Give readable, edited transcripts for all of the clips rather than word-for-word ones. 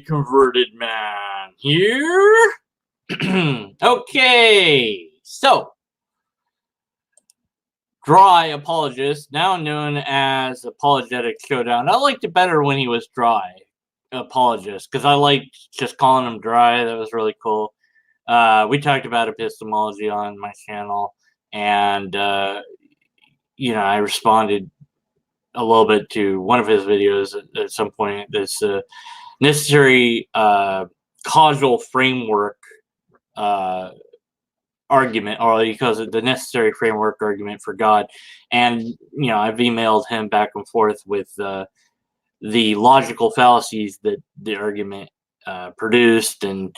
converted man here. Okay, so Dry Apologist, now known as Apologetics Showdown. I liked it better when he was Dry Apologist because I liked just calling him Dry. That was really cool. We talked about epistemology on my channel, and I responded a little bit to one of his videos at some point. This necessary causal framework argument, or he calls it the necessary framework argument for God. And I've emailed him back and forth with the logical fallacies that the argument produced, and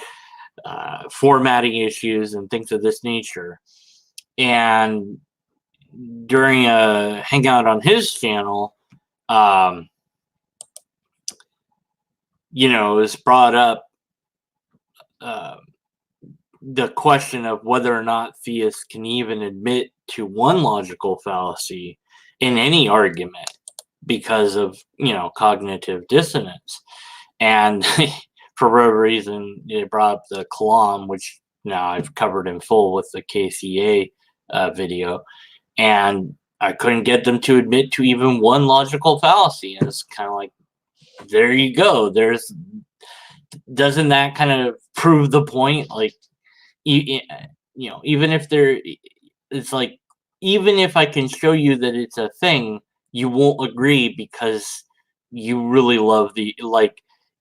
formatting issues and things of this nature. And during a hangout on his channel, it was brought up the question of whether or not theists can even admit to one logical fallacy in any argument because of cognitive dissonance. And for whatever reason, they brought up the Kalam, which now I've covered in full with the KCA video, and I couldn't get them to admit to even one logical fallacy. And it's kind of like, there you go. Doesn't that kind of prove the point? Like, even if it's like, even if I can show you that it's a thing, you won't agree because you really love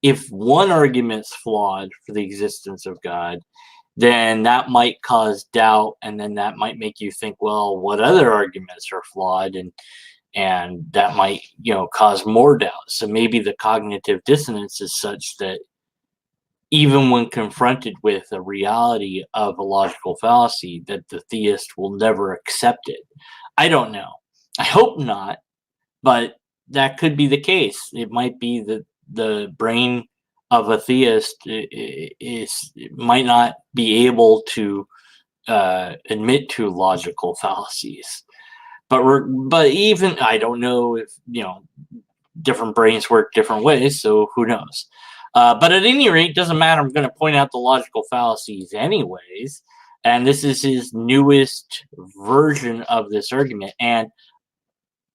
if one argument's flawed for the existence of God, then that might cause doubt, and then that might make you think, well, what other arguments are flawed, and that might cause more doubt. So maybe the cognitive dissonance is such that even when confronted with a reality of a logical fallacy, that the theist will never accept it. I don't know. I hope not, but that could be the case. It might be that the brain of a theist might not be able to admit to logical fallacies. But even I don't know if different brains work different ways, so who knows? But at any rate, doesn't matter. I'm going to point out the logical fallacies anyways. And this is his newest version of this argument. And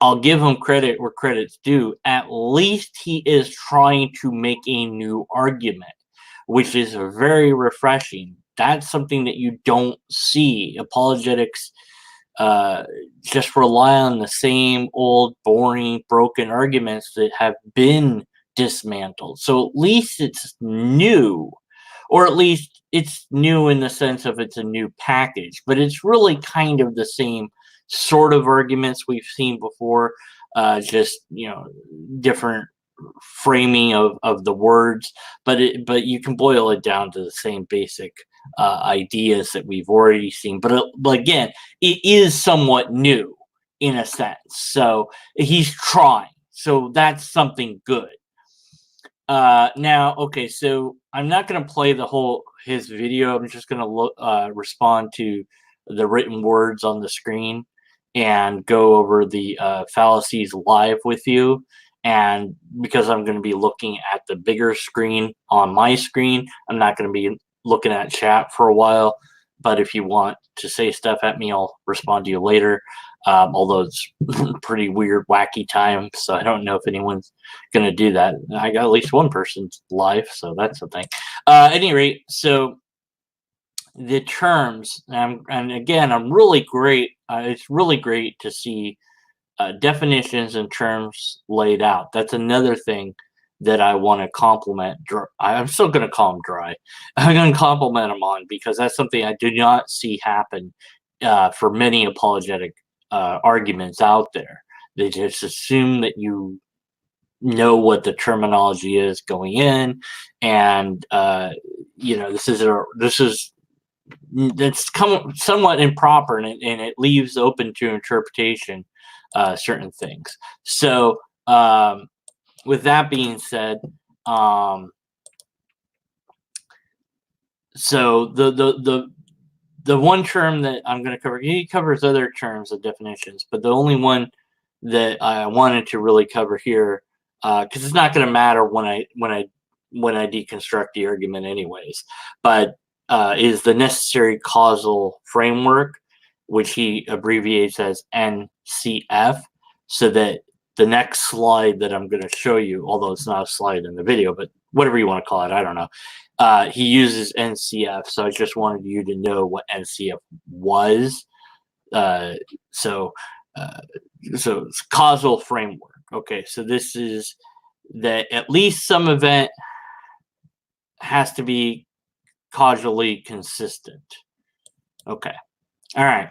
I'll give him credit where credit's due. At least he is trying to make a new argument, which is very refreshing. That's something that you don't see. Apologetics just rely on the same old, boring, broken arguments that have been dismantled. So at least it's new, or at least it's new in the sense of it's a new package, but it's really kind of the same sort of arguments we've seen before, just different framing of the words, but you can boil it down to the same basic ideas that we've already seen. But again, it is somewhat new in a sense. So he's trying. So that's something good. Now, okay, so I'm not going to play his video. I'm just going to respond to the written words on the screen and go over the fallacies live with you. And because I'm going to be looking at the bigger screen on my screen, I'm not going to be looking at chat for a while. But if you want to say stuff at me, I'll respond to you later. Although it's pretty weird, wacky time, so I don't know if anyone's going to do that. I got at least one person live, so that's the thing. At any rate, so the terms, and again, I'm really great. It's really great to see definitions and terms laid out. That's another thing that I want to compliment. I'm still going to call him Dry. I'm going to compliment him on, because that's something I do not see happen for many apologetic arguments out there. They just assume that you know what the terminology is going in, and that's somewhat improper, and it leaves open to interpretation certain things. So with that being said, so the one term that I'm going to cover, he covers other terms of definitions, but the only one that I wanted to really cover here, because it's not going to matter when I when I deconstruct the argument anyways, but is the necessary causal framework, which he abbreviates as NCF, so that the next slide that I'm going to show you, although it's not a slide in the video, but whatever you want to call it, I don't know. He uses NCF, so I just wanted you to know what NCF was. So it's causal framework. Okay, so this is that at least some event has to be causally consistent. Okay, all right.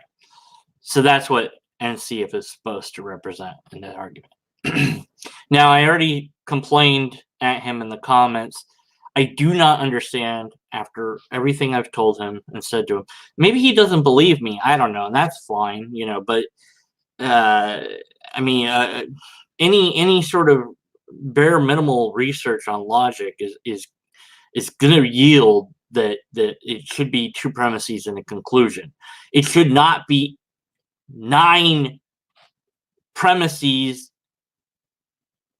So that's what NCF is supposed to represent in that argument. Now, I already complained at him in the comments. I do not understand, after everything I've told him and said to him. Maybe he doesn't believe me. I don't know, and that's fine, you know. But I mean, any sort of bare minimal research on logic is going to yield that it should be two premises and a conclusion. It should not be 9 premises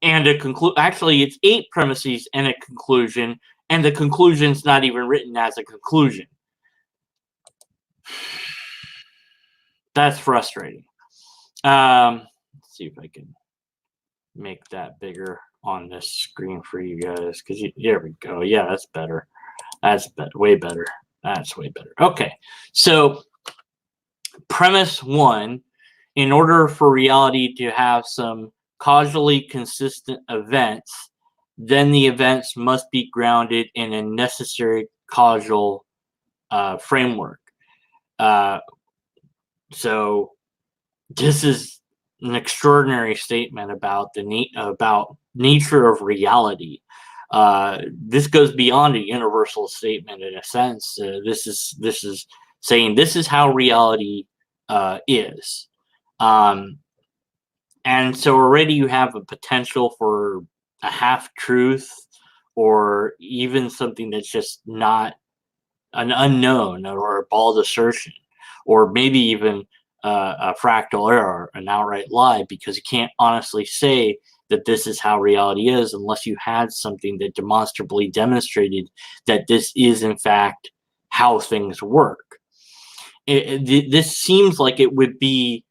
and a conclusion. Actually, it's 8 premises and a conclusion, and the conclusion's not even written as a conclusion. That's frustrating. Let's see if I can make that bigger on this screen for you guys. There we go. Yeah, that's better. That's way better. That's way better. Okay, so premise 1, in order for reality to have some causally consistent events, then the events must be grounded in a necessary causal framework. So this is an extraordinary statement about about nature of reality. This goes beyond a universal statement in a sense. This is saying this is how reality is. And so already you have a potential for a half-truth, or even something that's just not an unknown or a bald assertion, or maybe even a fractal error, an outright lie, because you can't honestly say that this is how reality is unless you had something that demonstrably demonstrated that this is in fact how things work. This seems like it would be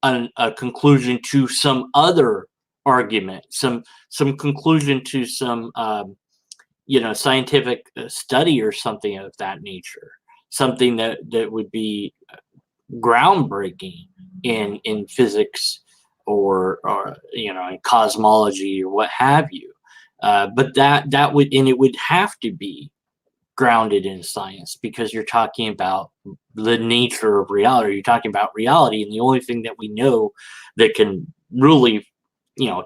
a conclusion to some other argument, some conclusion to some scientific study or something of that nature, something that would be groundbreaking in physics or in cosmology or what have you. But that would, and it would have to be grounded in science, because you're talking about the nature of reality. You're talking about reality, and the only thing that we know that can really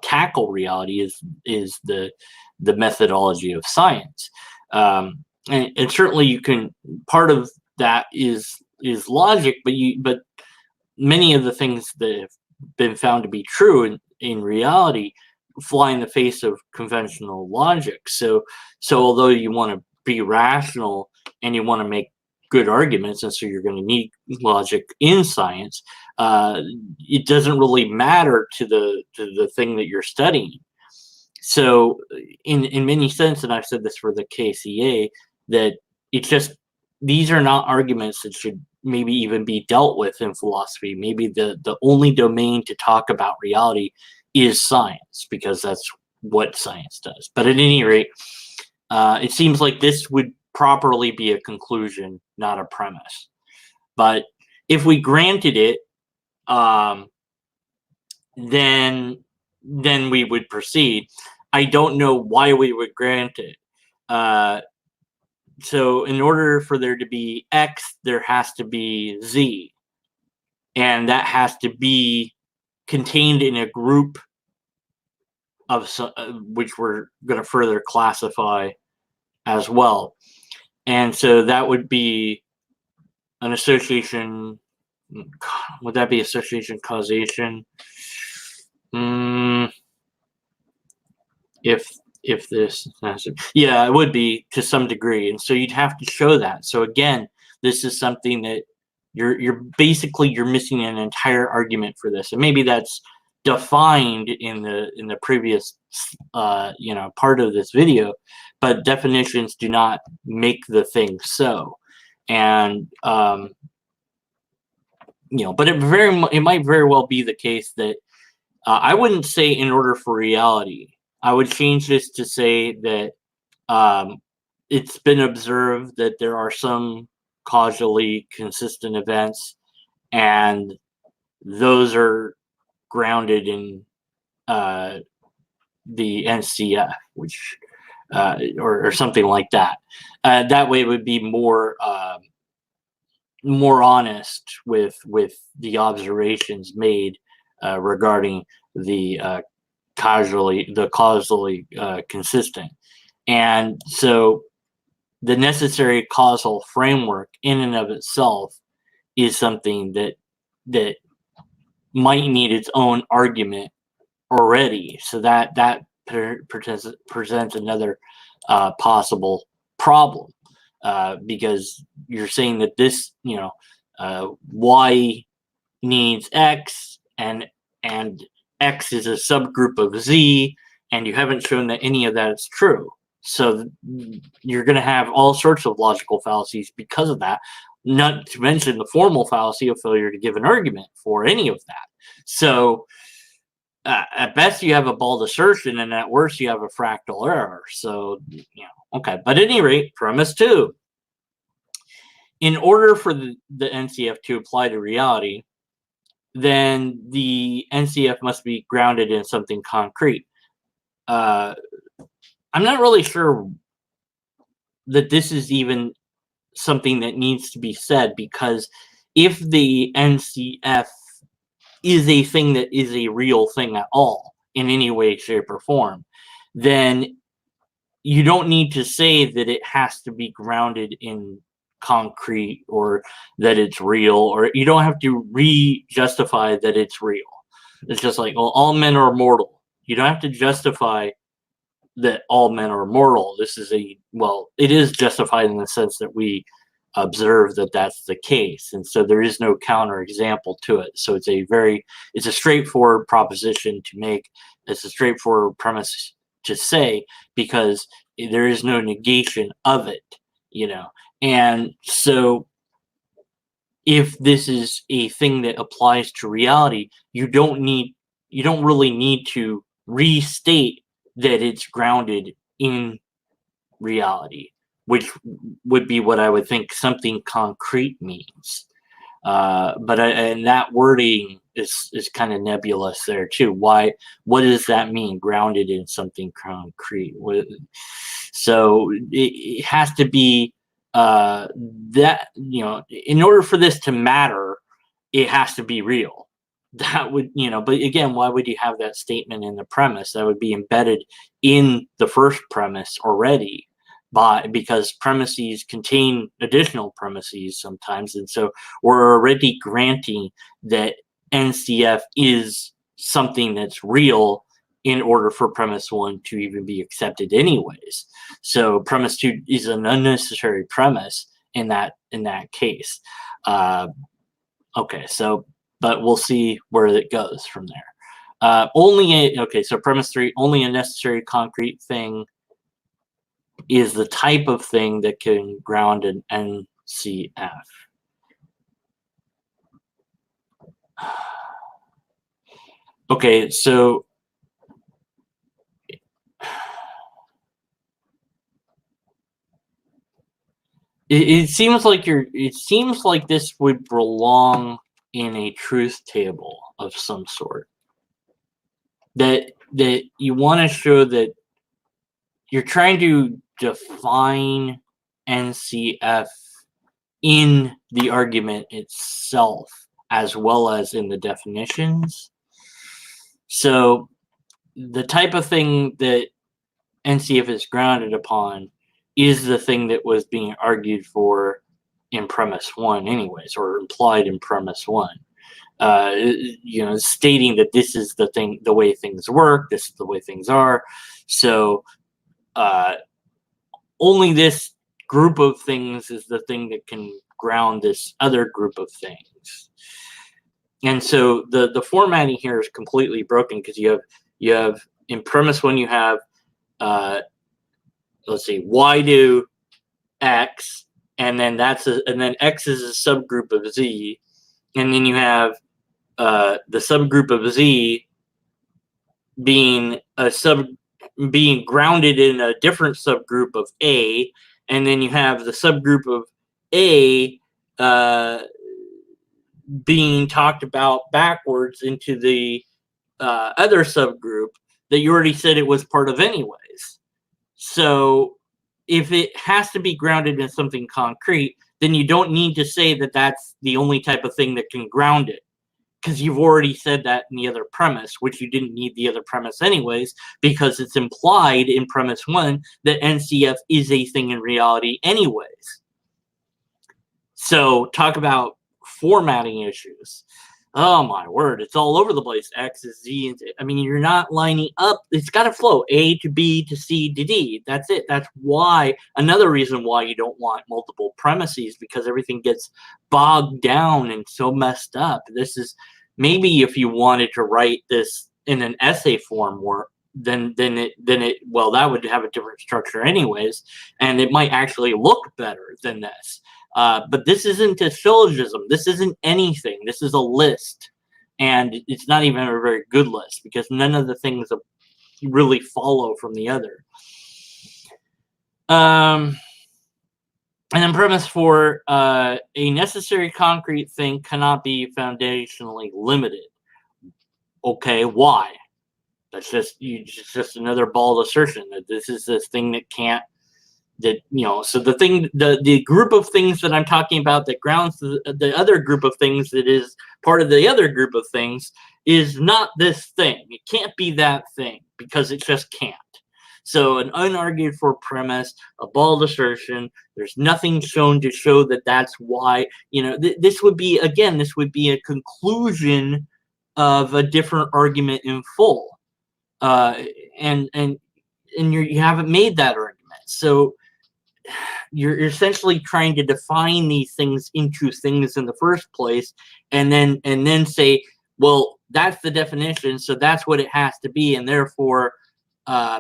tackle reality is the methodology of science. And certainly you can, part of that is logic, but many of the things that have been found to be true in reality fly in the face of conventional logic. So although you want to be rational and you want to make good arguments, and so you're going to need logic in science, it doesn't really matter to the thing that you're studying. So in many sense, and I've said this for the KCA, that it's just, these are not arguments that should maybe even be dealt with in philosophy. Maybe the only domain to talk about reality is science, because that's what science does. But at any rate, it seems like this would properly be a conclusion, not a premise. But if we granted it, then we would proceed. I don't know why we would grant it. So in order for there to be X, there has to be Z. And that has to be contained in a group of which we're going to further classify as well. And so that would be an association. Would that be association causation? If this, yeah, it would be to some degree. And so you'd have to show that. So again, this is something that you're basically missing an entire argument for this. And maybe that's defined in the previous part of this video, but definitions do not make the thing so. And but it might very well be the case that I wouldn't say in order for reality. I would change this to say that it's been observed that there are some causally consistent events, and those are grounded in the NCF, which or something like that. That way, it would be more honest with the observations made regarding the causally consistent. And so the necessary causal framework in and of itself is something that might need its own argument already. So that presents another possible problem, because you're saying that this, Y needs X, and X is a subgroup of Z, and you haven't shown that any of that is true. So you're going to have all sorts of logical fallacies because of that, not to mention the formal fallacy of failure to give an argument for any of that. So at best you have a bald assertion, and at worst you have a fractal error. So, okay. But at any rate, premise 2. In order for the NCF to apply to reality, then the NCF must be grounded in something concrete. I'm not really sure that this is even something that needs to be said, because if the NCF is a thing that is a real thing at all in any way, shape, or form, then you don't need to say that it has to be grounded in concrete, or that it's real, or you don't have to justify that it's real. It's just like, well, all men are mortal. You don't have to justify that all men are mortal. This is it is justified in the sense that we observe that that's the case, and so there is no counterexample to it. So it's a straightforward proposition to make. It's a straightforward premise to say, because there is no negation of it, and so if this is a thing that applies to reality, you don't really need to restate that it's grounded in reality, which would be what I would think something concrete means. And that wording is kind of nebulous there too. What does that mean, grounded in something concrete? So it has to be that, in order for this to matter, it has to be real. That would, but again, why would you have that statement in the premise? That would be embedded in the first premise already, because premises contain additional premises sometimes, and so we're already granting that NCF is something that's real in order for premise 1 to even be accepted anyways. So premise 2 is an unnecessary premise in that case. Okay, so but we'll see where it goes from there. So premise 3, only a necessary concrete thing is the type of thing that can ground an NCF. Okay, so it seems like this would belong in a truth table of some sort. That you want to show that you're trying to define NCF in the argument itself as well as in the definitions. So the type of thing that NCF is grounded upon is the thing that was being argued for in premise 1 anyways, or implied in premise 1. Stating that this is the way things work, this is the way things are. So only this group of things is the thing that can ground this other group of things. And so the formatting here is completely broken because you have in premise one you have let's see, y to x, and then and then x is a subgroup of z, and then you have the subgroup of z being being grounded in a different subgroup of A, and then you have the subgroup of A being talked about backwards into the other subgroup that you already said it was part of anyways. So if it has to be grounded in something concrete, then you don't need to say that that's the only type of thing that can ground it, because you've already said that in the other premise, which you didn't need the other premise anyways, because it's implied in premise one that NCF is a thing in reality anyways. So talk about formatting issues. Oh my word, it's all over the place. X is Z, and I mean, you're not lining up. It's got to flow A to B to C to D. That's it. That's why, another reason why you don't want multiple premises, because everything gets bogged down and so messed up. This is maybe if you wanted to write this in an essay form, or then it well, that would have a different structure anyways, and it might actually look better than this. But this isn't a syllogism. This isn't anything. This is a list. And it's not even a very good list because none of the things really follow from the other. And then premise 4, a necessary concrete thing cannot be foundationally limited. Okay, why? That's just another bald assertion that this is this thing that can't, that, you know, so the group of things that I'm talking about that grounds the other group of things that is part of the other group of things is not this thing. It can't be that thing because it just can't. So an unargued for premise, a bald assertion, there's nothing shown to show that that's why, you know, this would be, again, this would be a conclusion of a different argument in full. And you haven't made that argument. So you're essentially trying to define these things into things in the first place, and then say, well, that's the definition, so that's what it has to be, and therefore,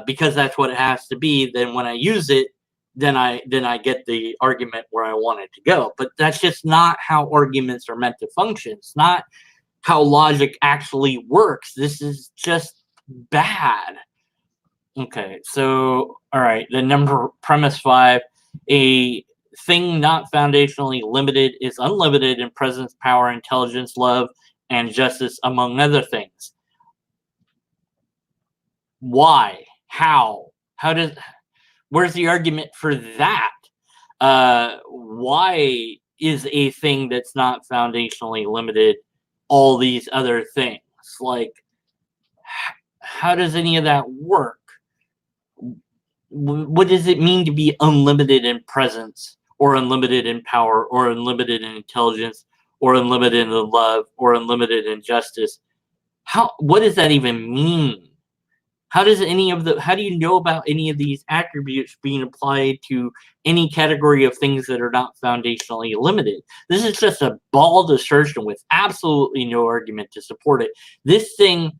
because that's what it has to be, then when I use it, then I get the argument where I want it to go. But that's just not how arguments are meant to function. It's not how logic actually works. This is just bad. Okay, so all right, the premise 5. A thing not foundationally limited is unlimited in presence, power, intelligence, love, and justice, among other things. Why? How? Where's the argument for that? Why is a thing that's not foundationally limited all these other things? Like, how does any of that work? What does it mean to be unlimited in presence, or unlimited in power, or unlimited in intelligence, or unlimited in love, or unlimited in justice? What does that even mean? How do you know about any of these attributes being applied to any category of things that are not foundationally limited? This is just a bald assertion with absolutely no argument to support it. This thing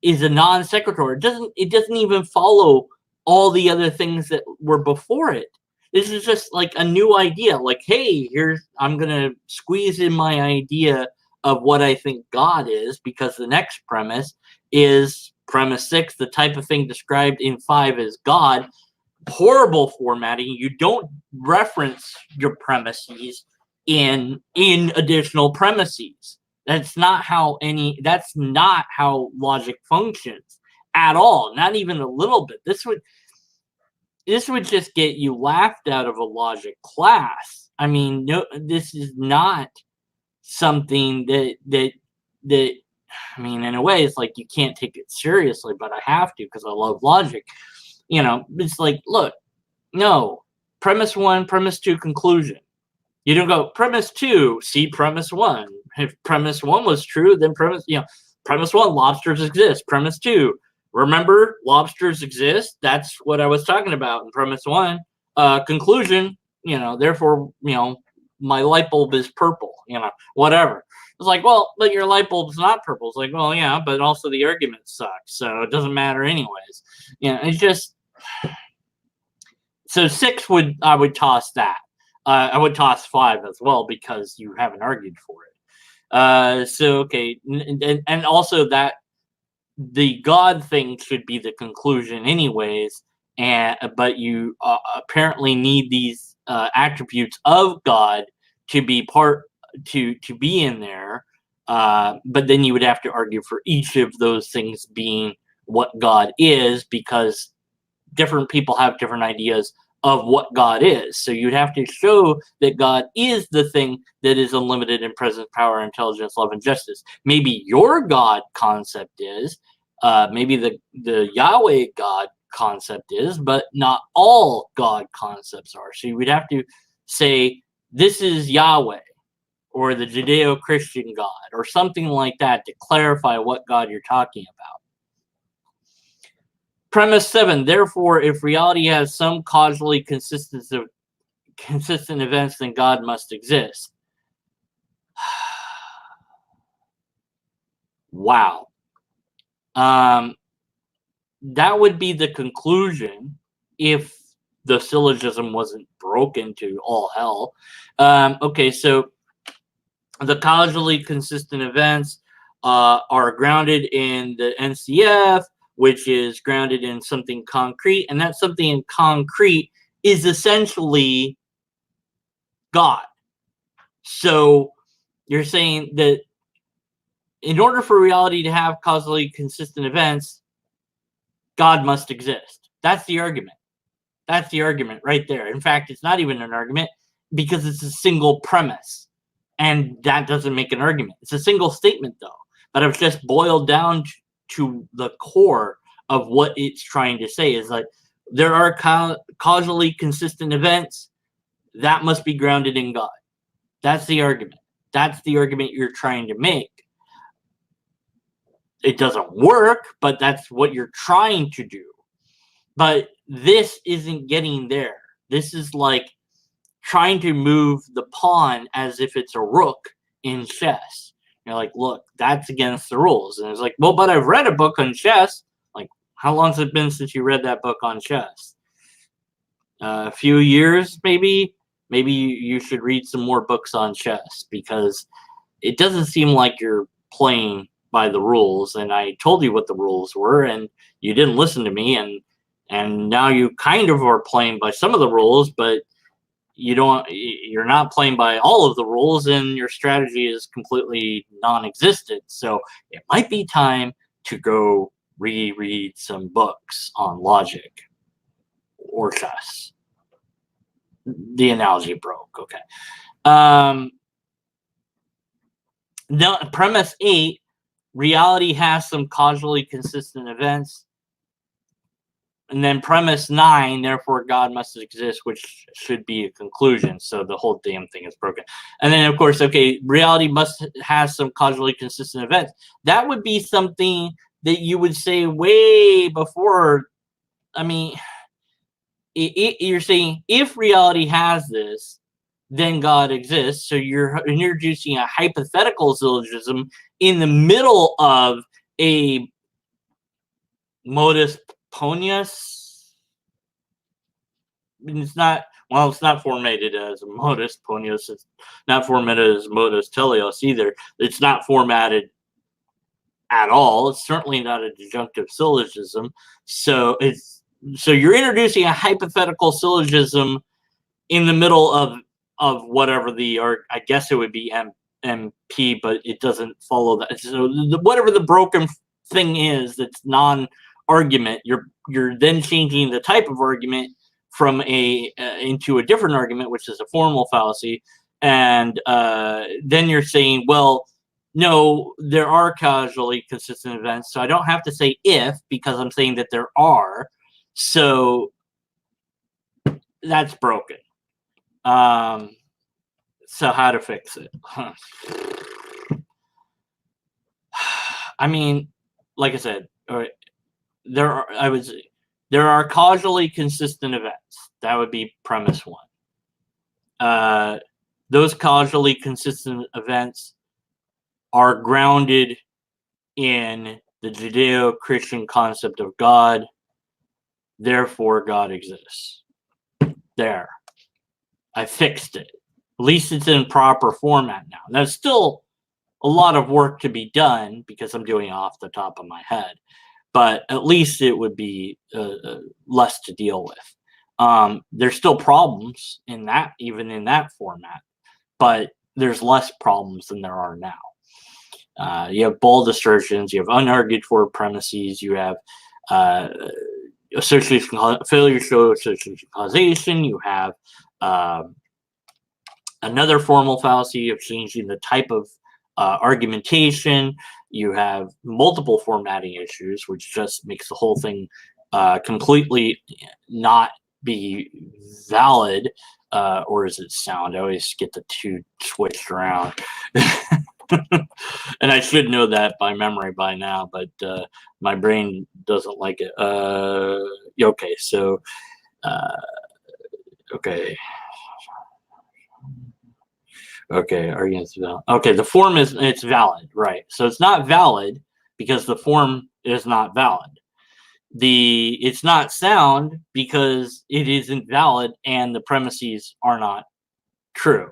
is a non sequitur. It doesn't even follow all the other things that were before it. This is just like a new idea. Like, hey, I'm gonna squeeze in my idea of what I think God is, because the next premise is premise 6, the type of thing described in 5 as God. Horrible formatting. You don't reference your premises in additional premises. That's not how logic functions at all. Not even a little bit. This would just get you laughed out of a logic class. I mean, no, this is not something that I mean, in a way, it's like you can't take it seriously, but I have to because I love logic. You know, it's like, look, no, premise 1, premise 2, conclusion. You don't go premise 2, see premise 1. If premise 1 was true, then premise 1, lobsters exist. Premise 2, remember, lobsters exist. That's what I was talking about in premise 1. Conclusion, therefore, my light bulb is purple, whatever. It's like, well, but your light bulb's not purple. It's like, well, yeah, but also the argument sucks, so it doesn't matter anyways. It's just so 6 I would toss that. I would toss 5 as well because you haven't argued for it. So okay, and also that the God thing should be the conclusion anyways, but you apparently need these attributes of God to be to be in there. But then you would have to argue for each of those things being what God is, because different people have different ideas of what God is. So you'd have to show that God is the thing that is unlimited in presence, power, intelligence, love, and justice. Maybe your God concept is, maybe the Yahweh God concept is, but not all God concepts are. So you would have to say, this is Yahweh, or the Judeo-Christian God, or something like that to clarify what God you're talking about. Premise 7, therefore, if reality has some causally consistent events, then God must exist. Wow. That would be the conclusion if the syllogism wasn't broken to all hell. Okay, so the causally consistent events are grounded in the NCF, which is grounded in something concrete, and that something in concrete is essentially God. So you're saying that in order for reality to have causally consistent events, God must exist. That's the argument. That's the argument right there. In fact, it's not even an argument because it's a single premise, and that doesn't make an argument. It's a single statement, though, but I've just boiled down to the core of what it's trying to say. Is like, there are causally consistent events that must be grounded in God. That's the argument. That's the argument you're trying to make. It doesn't work, but that's what you're trying to do. But this isn't getting there. This is like trying to move the pawn as if it's a rook in chess. You're like, look, that's against the rules. And it's like, well, but I've read a book on chess. Like, how long has it been since you read that book on chess? A few years, maybe? Maybe you should read some more books on chess, because it doesn't seem like you're playing by the rules. And I told you what the rules were, and you didn't listen to me. And now you kind of are playing by some of the rules, but you're not playing by all of the rules, and your strategy is completely non-existent. So it might be time to go reread some books on logic or chess. The analogy broke. Okay. Now, premise 8, reality has some causally consistent events. And then premise 9, therefore God must exist, which should be a conclusion. So the whole damn thing is broken. And then, of course, okay, reality must have some causally consistent events. That would be something that you would say way before. I mean, you're saying if reality has this, then God exists. So you're introducing a hypothetical syllogism in the middle of a modus ponens. It's not formatted as a modus ponens. It's not formatted as modus teleos either. It's not formatted at all. It's certainly not a disjunctive syllogism. So you're introducing a hypothetical syllogism in the middle of whatever or I guess it would be MP, but it doesn't follow that. So whatever the broken thing is that's non-argument, you're then changing the type of argument from into a different argument, which is a formal fallacy, and then you're saying, well, no, there are causally consistent events, so I don't have to say if, because I'm saying that there are. So that's broken. So how to fix it? I mean, like I said, there are causally consistent events. That would be premise 1. Those causally consistent events are grounded in the Judeo-Christian concept of God. Therefore, God exists. There. I fixed it. At least it's in proper format now. There's still a lot of work to be done because I'm doing it off the top of my head. But at least it would be less to deal with. There's still problems in that, even in that format, but there's less problems than there are now. You have bold assertions, you have unargued for premises, you have association failure to show association causation, you have another formal fallacy of changing the type of argumentation. You have multiple formatting issues, which just makes the whole thing completely not be valid. Or is it sound? I always get the two switched around. And I should know that by memory by now, but my brain doesn't like it. Okay, so, okay. Okay, arguments valid. Okay, the form it's valid, right? So it's not valid because the form is not valid. It's not sound because it isn't valid and the premises are not true.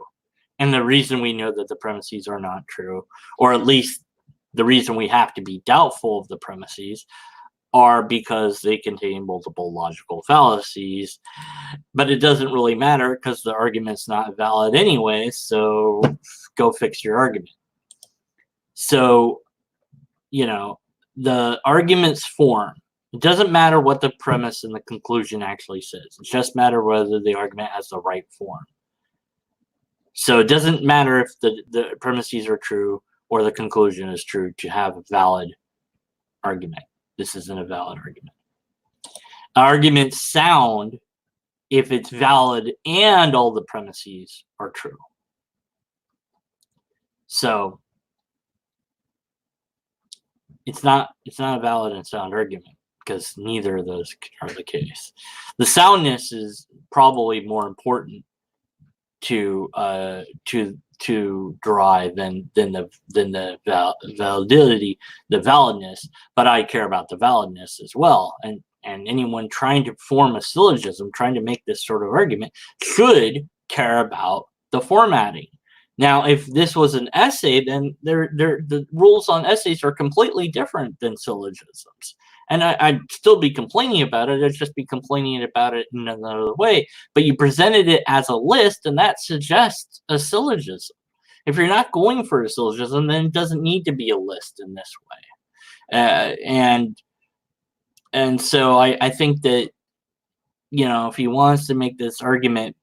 And the reason we know that the premises are not true, or at least the reason we have to be doubtful of the premises, are because they contain multiple logical fallacies. But it doesn't really matter because the argument's not valid anyway, so go fix your argument. So, the argument's form, it doesn't matter what the premise and the conclusion actually says. It just matters whether the argument has the right form. So it doesn't matter if the premises are true or the conclusion is true to have a valid argument. This isn't a valid argument. Arguments sound if it's valid and all the premises are true. So it's not a valid and sound argument because neither of those are the case. The soundness is probably more important to derive than the validity, the validness, but I care about the validness as well. And anyone trying to form a syllogism, trying to make this sort of argument, should care about the formatting. Now, if this was an essay, then the rules on essays are completely different than syllogisms. And I'd still be complaining about it. I'd just be complaining about it in another way. But you presented it as a list, and that suggests a syllogism. If you're not going for a syllogism, then it doesn't need to be a list in this way. And so I think that, if he wants to make this argument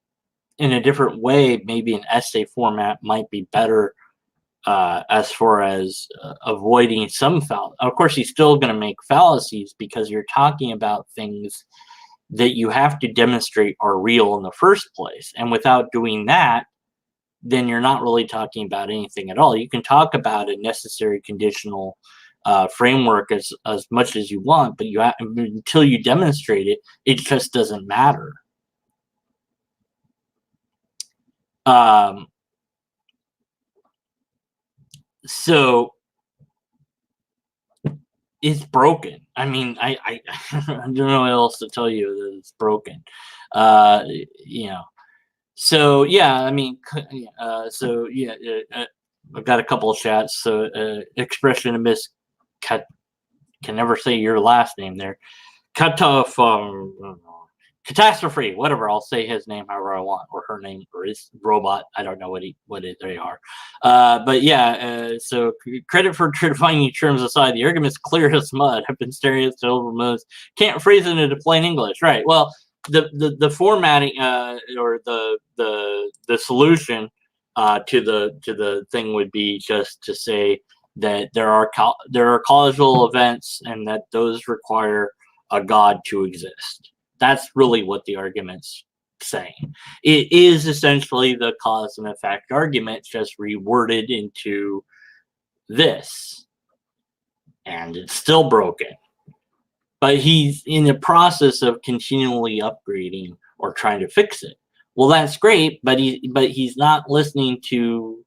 in a different way, maybe an essay format might be better as far as avoiding some fallacies. Of course, he's still going to make fallacies because you're talking about things that you have to demonstrate are real in the first place. And without doing that, then you're not really talking about anything at all. You can talk about a necessary conditional framework as much as you want, but until you demonstrate it, it just doesn't matter. So it's broken. I mean, I don't know what else to tell you that it's broken. So yeah, I mean, I've got a couple of chats. So expression of miss can never say your last name there. Cut off Catastrophe, whatever. I'll say his name however I want, or her name, or his robot. I don't know what they are. But yeah, so credit for defining terms aside. The argument's clear as mud. I've been staring at the over moons. Can't phrase it into plain English, right? Well, the formatting or the solution to the thing would be just to say that there are causal events and that those require a God to exist. That's really what the argument's saying. It is essentially the cause and effect argument, just reworded into this. And it's still broken. But he's in the process of continually upgrading or trying to fix it. Well, that's great, but he's not listening to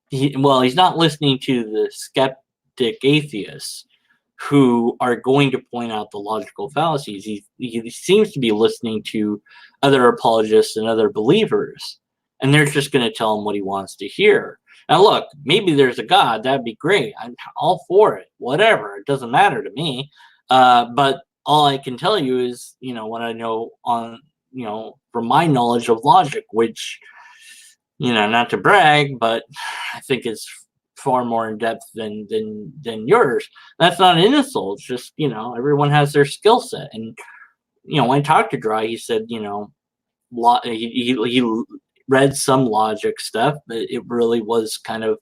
he's not listening to the skeptic atheists who are going to point out the logical fallacies. He seems to be listening to other apologists and other believers, and they're just going to tell him what he wants to hear. Now, look, maybe there's a God. That'd be great. I'm all for it. Whatever. It doesn't matter to me. But all I can tell you is, what I know from my knowledge of logic, which, not to brag, but I think is far more in depth than yours. That's not an insult. It's just, everyone has their skill set. And, when I talked to Dry, he said, he read some logic stuff, but it really was kind of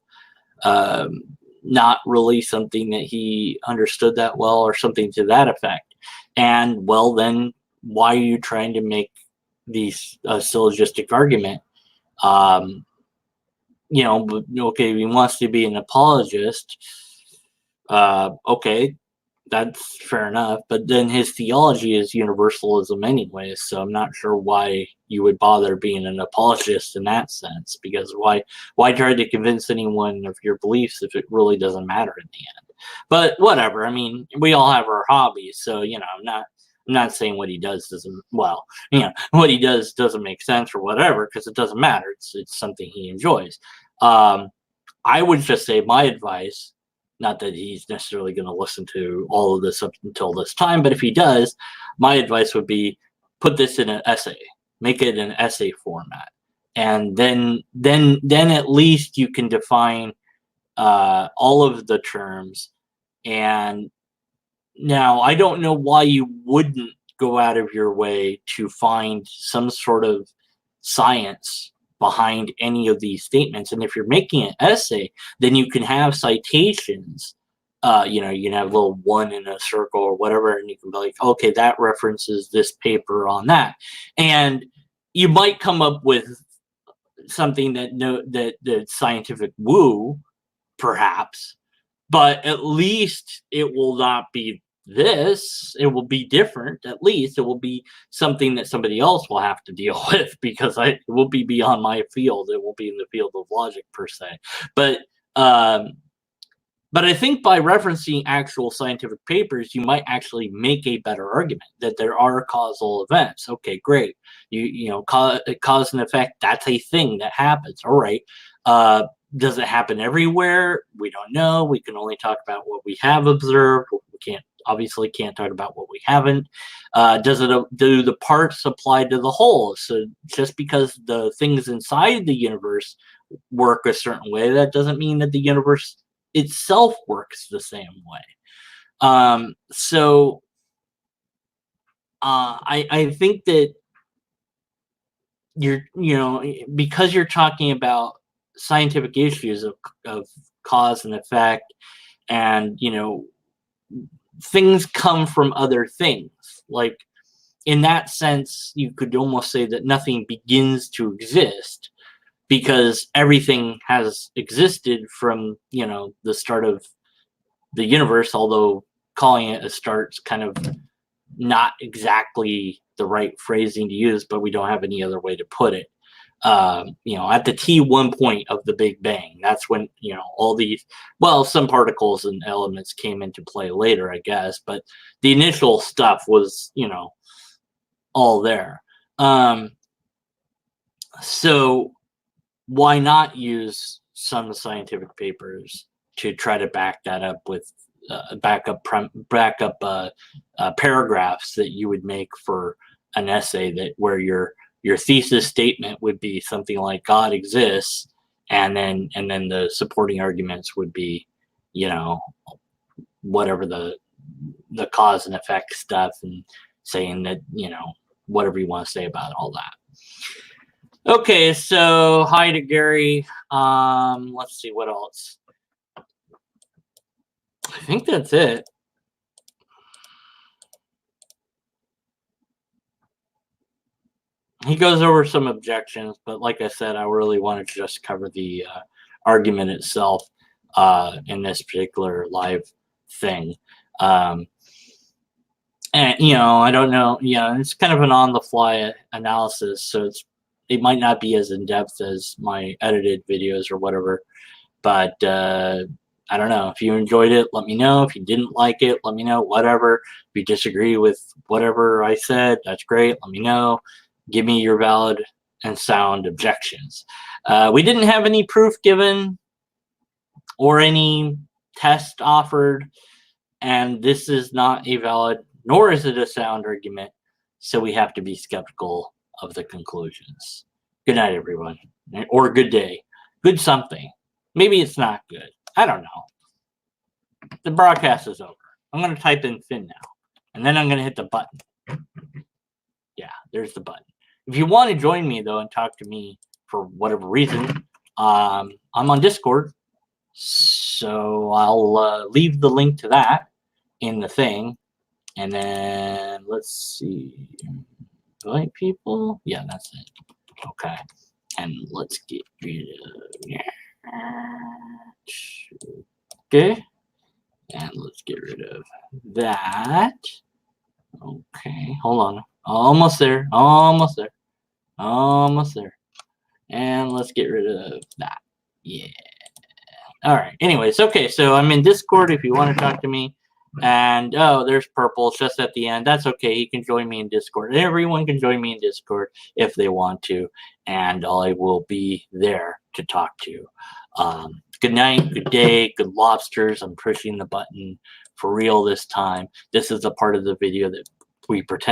not really something that he understood that well, or something to that effect. And well, then why are you trying to make these syllogistic argument? Okay, he wants to be an apologist. Okay, that's fair enough. But then his theology is universalism anyway, so I'm not sure why you would bother being an apologist in that sense. Because why try to convince anyone of your beliefs if it really doesn't matter in the end? But whatever. I mean, we all have our hobbies, so I'm not saying what he does what he does doesn't make sense or whatever, because it doesn't matter. It's something he enjoys. I would just say my advice, not that he's necessarily going to listen to all of this up until this time, but if he does, my advice would be put this in an essay, make it an essay format, and then at least you can define all of the terms. And now, I don't know why you wouldn't go out of your way to find some sort of science behind any of these statements. And if you're making an essay, then you can have citations. You can have a little one in a circle or whatever, and you can be like, okay, that references this paper on that. And you might come up with something that scientific woo, perhaps, but at least it will not be this. It will be different. At least it will be something that somebody else will have to deal with, because it will be beyond my field. It will be in the field of logic per se. But I think by referencing actual scientific papers, you might actually make a better argument that there are causal events. Okay, great. Cause and effect, that's a thing that happens. All right. Does it happen everywhere? We don't know. We can only talk about what we have observed. We obviously can't talk about what we haven't. Do the parts apply to the whole? So just because the things inside the universe work a certain way, that doesn't mean that the universe itself works the same way. I think that because you're talking about scientific issues of cause and effect, and things come from other things. Like, in that sense, you could almost say that nothing begins to exist, because everything has existed from the start of the universe, although calling it a start's kind of not exactly the right phrasing to use, but we don't have any other way to put it. At the T1 point of the Big Bang, that's when all these, some particles and elements came into play later, I guess, but the initial stuff was all there. So why not use some scientific papers to try to back that up with backup paragraphs that you would make for an essay, where your thesis statement would be something like God exists, and then the supporting arguments would be, whatever the cause and effect stuff, and saying that, whatever you want to say about all that. Okay, so hi to Gary. Let's see what else. I think that's it. He goes over some objections, but like I said, I really wanted to just cover the argument itself in this particular live thing. And I don't know. It's kind of an on-the-fly analysis, so it might not be as in depth as my edited videos or whatever. But I don't know. If you enjoyed it, let me know. If you didn't like it, let me know. Whatever. If you disagree with whatever I said, that's great. Let me know. Give me your valid and sound objections. We didn't have any proof given or any test offered, and this is not a valid, nor is it a sound argument, so we have to be skeptical of the conclusions. Good night, everyone. Or good day. Good something. Maybe it's not good. I don't know. The broadcast is over. I'm going to type in Finn now, and then I'm going to hit the button. Yeah, there's the button. If you want to join me, though, and talk to me for whatever reason, I'm on Discord, so I'll leave the link to that in the thing. And then, let's see. Invite people? Yeah, that's it. Okay. And let's get rid of okay. And let's get rid of that. Okay, hold on. Almost there. Almost there. Almost there. And let's get rid of that. Yeah. All right. Anyways, okay. So I'm in Discord if you want to talk to me. And oh, there's Purple just at the end. That's okay. He can join me in Discord. Everyone can join me in Discord if they want to, and I will be there to talk to you. Good night, good day, good lobsters. I'm pushing the button for real this time. This is a part of the video that we pretend